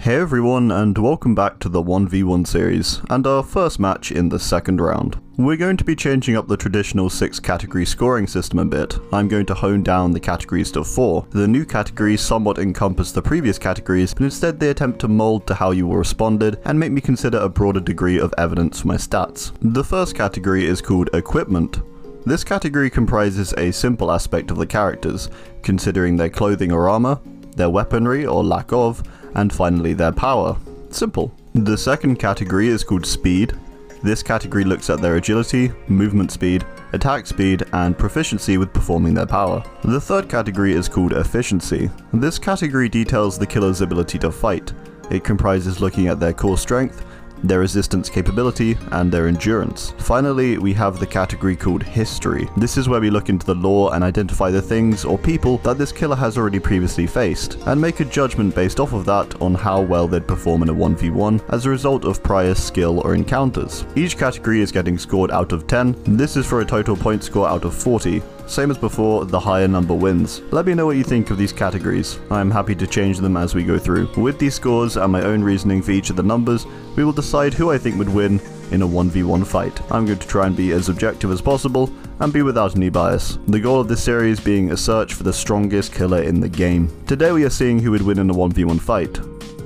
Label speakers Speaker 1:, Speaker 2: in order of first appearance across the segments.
Speaker 1: Hey everyone, and welcome back to the 1v1 series, and our first match in the second round. We're going to be changing up the traditional 6 category scoring system a bit. I'm going to hone down the categories to 4. The new categories somewhat encompass the previous categories, but instead they attempt to mould to how you all responded and make me consider a broader degree of evidence for my stats. The first category is called equipment. This category comprises a simple aspect of the characters, considering their clothing or armour, their weaponry or lack of, and finally their power. Simple. The second category is called speed. This category looks at their agility, movement speed, attack speed, and proficiency with performing their power. The third category is called efficiency. This category details the killer's ability to fight. It comprises looking at their core strength, their resistance capability, and their endurance. Finally, we have the category called history. This is where we look into the lore and identify the things or people that this killer has already previously faced, and make a judgment based off of that on how well they'd perform in a 1v1 as a result of prior skill or encounters. Each category is getting scored out of 10. This is for a total point score out of 40. Same as before, the higher number wins. Let me know what you think of these categories. I am happy to change them as we go through. With these scores and my own reasoning for each of the numbers, we will decide who I think would win in a 1v1 fight. I'm going to try and be as objective as possible and be without any bias. The goal of this series being a search for the strongest killer in the game. Today we are seeing who would win in a 1v1 fight.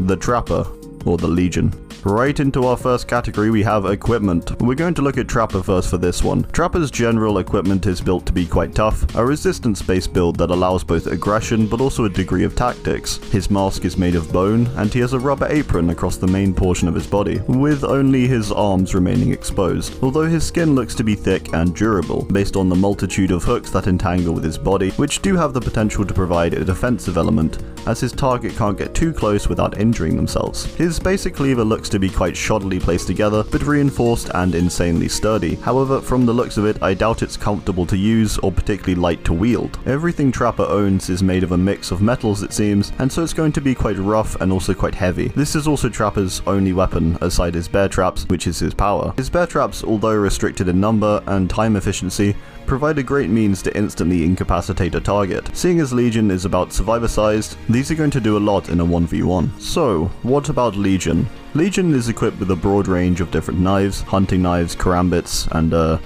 Speaker 1: The Trapper, or the Legion. Right into our first category, we have equipment. We're going to look at Trapper first for this one. Trapper's general equipment is built to be quite tough, a resistance-based build that allows both aggression but also a degree of tactics. His mask is made of bone, and he has a rubber apron across the main portion of his body, with only his arms remaining exposed, although his skin looks to be thick and durable, based on the multitude of hooks that entangle with his body, which do have the potential to provide a defensive element, as his target can't get too close without injuring themselves. His basic cleaver looks to be quite shoddily placed together, but reinforced and insanely sturdy. However, from the looks of it, I doubt it's comfortable to use or particularly light to wield. Everything Trapper owns is made of a mix of metals, it seems, and so it's going to be quite rough and also quite heavy. This is also Trapper's only weapon, aside his bear traps, which is his power. His bear traps, although restricted in number and time efficiency, provide a great means to instantly incapacitate a target. Seeing as Legion is about survivor sized, these are going to do a lot in a 1v1. So, what about Legion? Legion is equipped with a broad range of different knives, hunting knives, karambits, and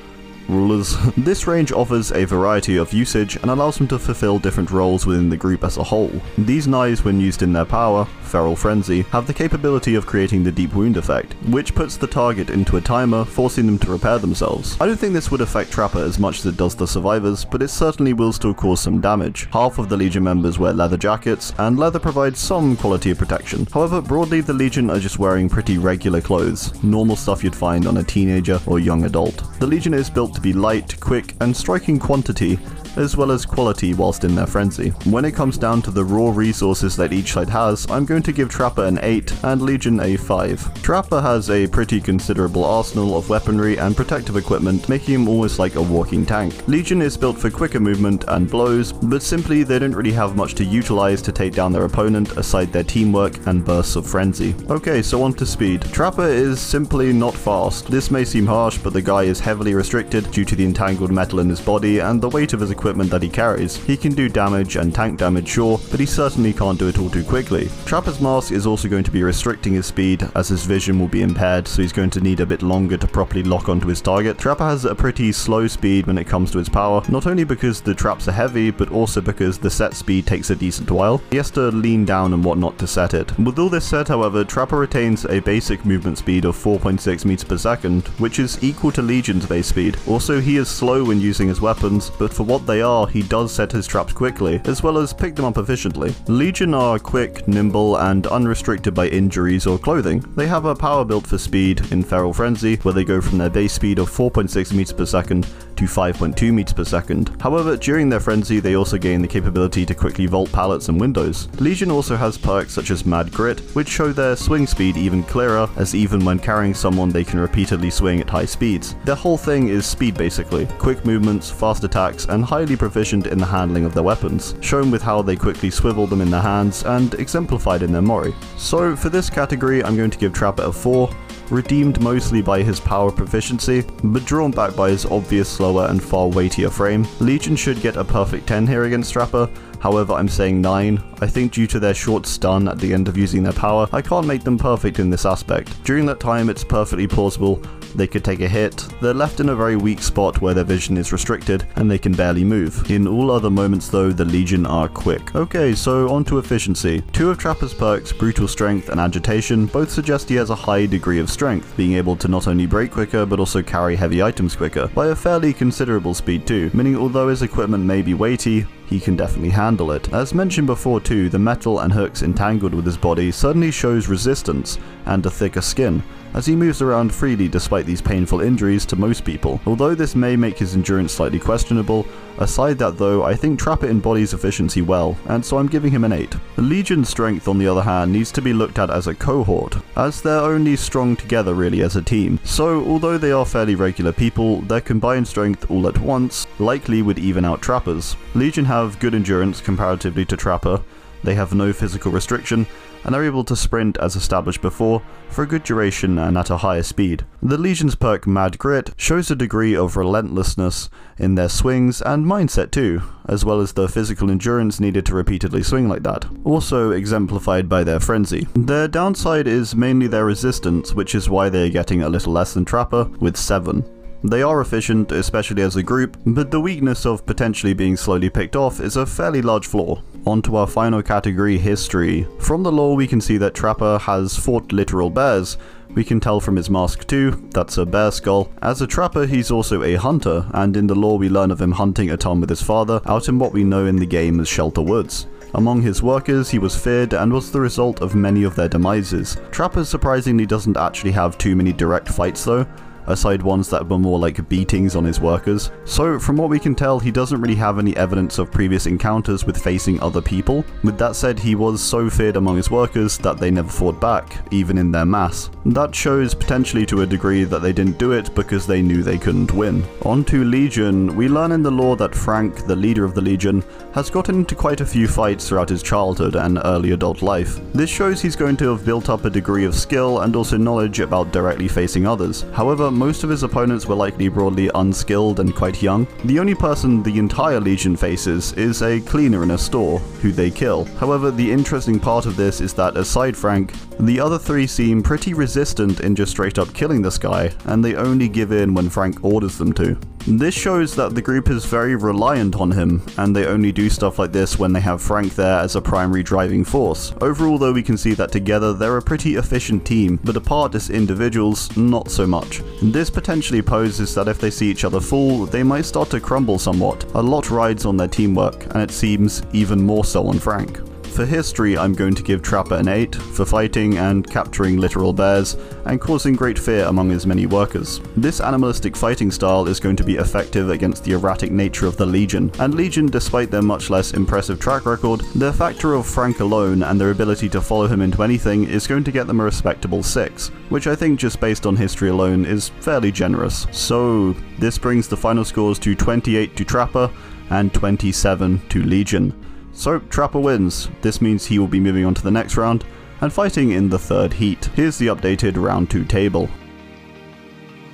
Speaker 1: rulers. This range offers a variety of usage and allows them to fulfill different roles within the group as a whole. These knives, when used in their power, Feral Frenzy, have the capability of creating the deep wound effect, which puts the target into a timer, forcing them to repair themselves. I don't think this would affect Trapper as much as it does the survivors, but it certainly will still cause some damage. Half of the Legion members wear leather jackets, and leather provides some quality of protection. However, broadly the Legion are just wearing pretty regular clothes, normal stuff you'd find on a teenager or young adult. The Legion is built to be light, quick, and striking quantity, as well as quality whilst in their frenzy. When it comes down to the raw resources that each side has, I'm going to give Trapper an 8 and Legion a 5. Trapper has a pretty considerable arsenal of weaponry and protective equipment, making him almost like a walking tank. Legion is built for quicker movement and blows, but simply they don't really have much to utilize to take down their opponent aside their teamwork and bursts of frenzy. Okay, so on to speed. Trapper is simply not fast. This may seem harsh, but the guy is heavily restricted due to the entangled metal in his body and the weight of his equipment that he carries. He can do damage and tank damage, sure, but he certainly can't do it all too quickly. Trapper's mask is also going to be restricting his speed, as his vision will be impaired, so he's going to need a bit longer to properly lock onto his target. Trapper has a pretty slow speed when it comes to his power, not only because the traps are heavy, but also because the set speed takes a decent while. He has to lean down and whatnot to set it. With all this said, however, Trapper retains a basic movement speed of 4.6 meters per second, which is equal to Legion's base speed. Also, he is slow when using his weapons, but for what they are, he does set his traps quickly, as well as pick them up efficiently. Legion are quick, nimble, and unrestricted by injuries or clothing. They have a power built for speed in Feral Frenzy, where they go from their base speed of 4.6 meters per second to 5.2 meters per second. However, during their frenzy, they also gain the capability to quickly vault pallets and windows. Legion also has perks such as Mad Grit, which show their swing speed even clearer, as even when carrying someone they can repeatedly swing at high speeds. Their whole thing is speed basically. Quick movements, fast attacks, and highly proficient in the handling of their weapons, shown with how they quickly swivel them in their hands and exemplified in their mori. So for this category, I'm going to give Trapper a 4, redeemed mostly by his power proficiency, but drawn back by his obvious slower and far weightier frame. Legion should get a perfect 10 here against Trapper. However, I'm saying 9. I think due to their short stun at the end of using their power, I can't make them perfect in this aspect. During that time, it's perfectly plausible they could take a hit, they're left in a very weak spot where their vision is restricted, and they can barely move. In all other moments though, the Legion are quick. Okay, so on to efficiency. 2 of Trapper's perks, Brutal Strength and Agitation, both suggest he has a high degree of strength, being able to not only break quicker but also carry heavy items quicker, by a fairly considerable speed too, meaning although his equipment may be weighty, he can definitely handle it. As mentioned before too, the metal and hooks entangled with his body suddenly shows resistance and a thicker skin, as he moves around freely despite these painful injuries to most people. Although this may make his endurance slightly questionable, aside that though, I think Trapper embodies efficiency well, and so I'm giving him an 8. The Legion's strength on the other hand needs to be looked at as a cohort, as they're only strong together really as a team. So although they are fairly regular people, their combined strength all at once likely would even out Trapper's. Legion have good endurance comparatively to Trapper, they have no physical restriction, and are able to sprint as established before, for a good duration and at a higher speed. The Legion's perk Mad Grit shows a degree of relentlessness in their swings and mindset too, as well as the physical endurance needed to repeatedly swing like that, also exemplified by their Frenzy. Their downside is mainly their resistance, which is why they are getting a little less than Trapper, with 7. They are efficient, especially as a group, but the weakness of potentially being slowly picked off is a fairly large flaw. On to our final category, history. From the lore we can see that Trapper has fought literal bears. We can tell from his mask too, that's a bear skull. As a trapper he's also a hunter, and in the lore we learn of him hunting a ton with his father out in what we know in the game as Shelter Woods. Among his workers, he was feared and was the result of many of their demises. Trapper surprisingly doesn't actually have too many direct fights though, aside ones that were more like beatings on his workers. So from what we can tell, he doesn't really have any evidence of previous encounters with facing other people. With that said, he was so feared among his workers that they never fought back, even in their mass. That shows potentially to a degree that they didn't do it because they knew they couldn't win. On to Legion. We learn in the lore that Frank, the leader of the Legion, has gotten into quite a few fights throughout his childhood and early adult life. This shows he's going to have built up a degree of skill and also knowledge about directly facing others. However, most of his opponents were likely broadly unskilled and quite young. The only person the entire Legion faces is a cleaner in a store, who they kill. However, the interesting part of this is that aside Frank, the other 3 seem pretty resistant in just straight up killing this guy, and they only give in when Frank orders them to. This shows that the group is very reliant on him, and they only do stuff like this when they have Frank there as a primary driving force. Overall though, we can see that together they're a pretty efficient team, but apart as individuals, not so much. This potentially poses that if they see each other fall, they might start to crumble somewhat. A lot rides on their teamwork, and it seems even more so on Frank. For history, I'm going to give Trapper an 8 for fighting and capturing literal bears and causing great fear among his many workers. This animalistic fighting style is going to be effective against the erratic nature of the Legion, and Legion, despite their much less impressive track record, their factor of Frank alone and their ability to follow him into anything is going to get them a respectable 6, which I think just based on history alone is fairly generous. So this brings the final scores to 28 to Trapper and 27 to Legion. So Trapper wins. This means he will be moving on to the next round and fighting in the 3rd heat. Here's the updated round 2 table.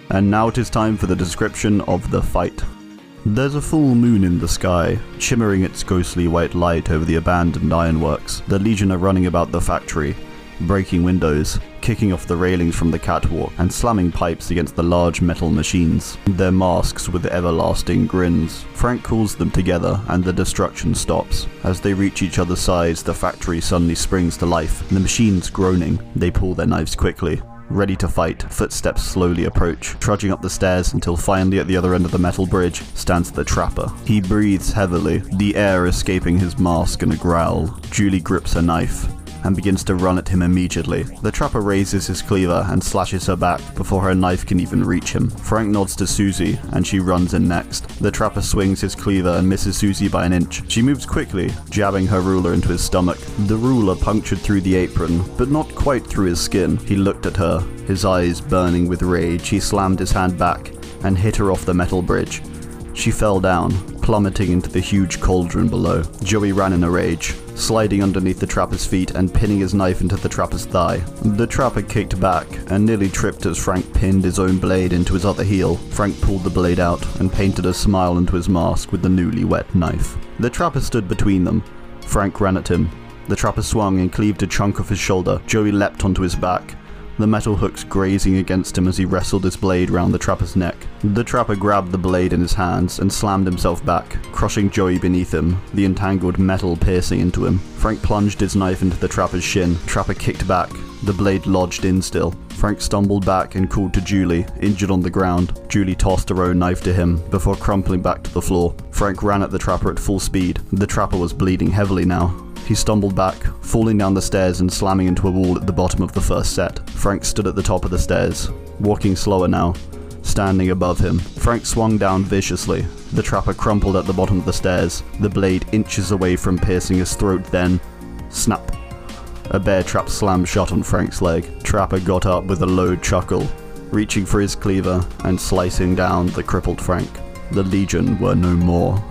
Speaker 1: And now it is time for the description of the fight. There's a full moon in the sky, shimmering its ghostly white light over the abandoned ironworks. The Legion are running about the factory, breaking windows, kicking off the railings from the catwalk, and slamming pipes against the large metal machines, their masks with everlasting grins. Frank calls them together, and the destruction stops. As they reach each other's sides, the factory suddenly springs to life, the machines groaning. They pull their knives quickly. Ready to fight, footsteps slowly approach, trudging up the stairs until finally at the other end of the metal bridge stands the Trapper. He breathes heavily, the air escaping his mask in a growl. Julie grips her knife and begins to run at him immediately. The Trapper raises his cleaver and slashes her back before her knife can even reach him. Frank nods to Susie, and she runs in next. The Trapper swings his cleaver and misses Susie by an inch. She moves quickly, jabbing her ruler into his stomach. The ruler punctured through the apron, but not quite through his skin. He looked at her, his eyes burning with rage. He slammed his hand back and hit her off the metal bridge. She fell down, plummeting into the huge cauldron below. Joey ran in a rage, sliding underneath the Trapper's feet and pinning his knife into the Trapper's thigh. The Trapper kicked back and nearly tripped as Frank pinned his own blade into his other heel. Frank pulled the blade out and painted a smile into his mask with the newly wet knife. The Trapper stood between them, Frank ran at him. The trapper swung and cleaved a chunk off his shoulder. Joey leapt onto his back, the metal hooks grazing against him as he wrestled his blade round the trapper's neck. The trapper grabbed the blade in his hands and slammed himself back, crushing Joey beneath him, the entangled metal piercing into him. Frank plunged his knife into the trapper's shin. Trapper kicked back, the blade lodged in still. Frank stumbled back and called to Julie, injured on the ground. Julie tossed her own knife to him, before crumpling back to the floor. Frank ran at the trapper at full speed. The trapper was bleeding heavily now. He stumbled back, falling down the stairs and slamming into a wall at the bottom of the first set. Frank stood at the top of the stairs, walking slower now, standing above him. Frank swung down viciously. The trapper crumpled at the bottom of the stairs, the blade inches away from piercing his throat, then snap. A bear trap slammed shut on Frank's leg. Trapper got up with a low chuckle, reaching for his cleaver and slicing down the crippled Frank. The Legion were no more.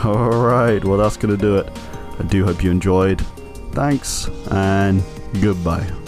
Speaker 1: Alright, well that's gonna do it. I do hope you enjoyed. Thanks, and goodbye.